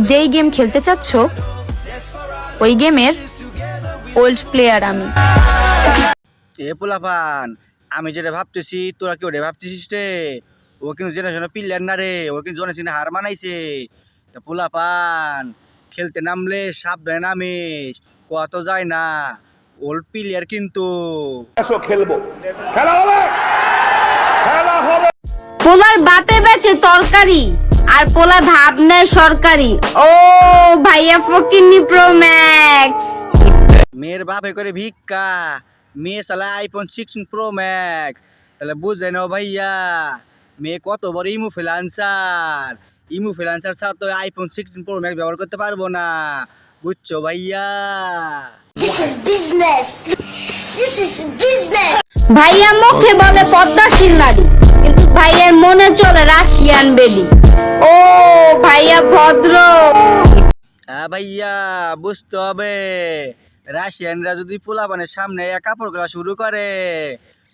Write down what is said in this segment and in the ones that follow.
যেই গেম খেলতে চাচ্ছ ওই গেমের ওল্ড প্লেয়ার আমি। এ পোলাপান, আমি যেটা ভাবতেছি তোরা কি ওটা ভাবতেছিস রে? ও কিন্তু জেনারেশন প্লেয়ার না রে, ও কিন্তু জেনারেশন হার মানাইছে। তা পোলাপান খেলতে নামলে সাবধানে নামিস, কত যায় না, ওল্ড প্লেয়ার কিন্তু। খেলবো, খেলা হবে, খেলা হবে। পোলার বাপে বেচে তরকারি আর পোলা ভাবনে সরকারি। ও ভাইয়া ফকিন্নি প্রো ম্যাক্স। মেয়ের বাপে করে ভিক্ষা, মেয়ে চালায় আইফোন 16 প্রো ম্যাক্স। তাহলে বুঝে নাও ভাইয়া, মেয়ে কত বড় ইমুফ্লুয়েন্সার ছাড়া তো আইফোন 16 প্রো ম্যাক্স ব্যবহার করতে পারবো না, বুঝছো ভাইয়া? ভাইয়া মুখে বলে পদ্মাশীল নারী, কিন্তু ভাইয়ের মনে চলে রাশিয়ান বেডি। ও ভাইয়া ভদ্র। হ্যাঁ ভাইয়া, বুঝতে হবে, রাশিয়ানরা যদি পোলাপানের সামনে কাপড় খেলা শুরু করে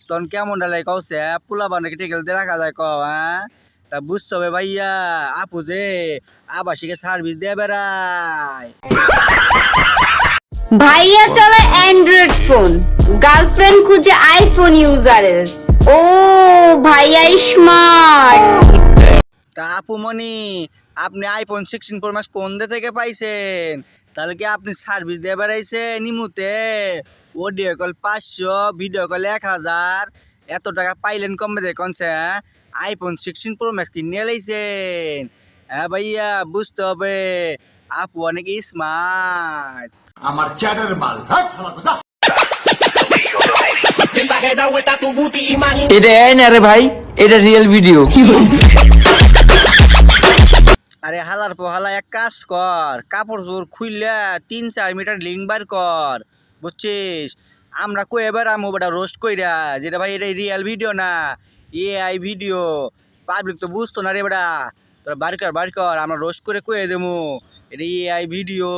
তখন কেমন ডালাই কওছে, পোলাপানে কেটে খেলতে রাখা যায় কও? হ্যাঁ, তা বুঝতে হবে ভাইয়া, আপু যে আবাসিকে সার্ভিস দিয়ে বেড়ায়। ভাইয়া চলে অ্যান্ড্রয়েড ফোন, গার্লফ্রেন্ড খুঁজে আইফোন ইউজারের। ও ভাইয়া স্মার্ট। তা আপু মনি, আপনি আইফোন 16 প্রো ম্যাক্স কোন দে থেকে পাইছেন? তাহলে কি আপনি সার্ভিস দিয়ে বেড়াইছেন নিমুতে? অডিও কল 500, ভিডিও কল 1000, এত টাকা পাইলেন কমবে দেখনছে? আইফোন 16 প্রো ম্যাক্স কিনে লাইছেন? হ্যাঁ ভাইয়া, বুঝতে হবে, আপু অনেক স্মার্ট। আমার চ্যাটার মাল, হাট শালা কথা। এটা এই না রে ভাই, এটা রিয়েল ভিডিও। আরে হালার পোহালা, এক কাজ কর, কাপড় চোপড় খুললে 3-4 মিটার লিঙ্ক বার কর, বুঝছিস? আমরা কই এবার আমো বেটা রোস্ট কইরা, যেটা ভাই এটা রিয়েল ভিডিও না, এআই ভিডিও, পাবলিক তো বুঝতো না রে বেটা। তোরা বার কর, আমরা রোস্ট করে কয়ে দেবো এটা এআই ভিডিও।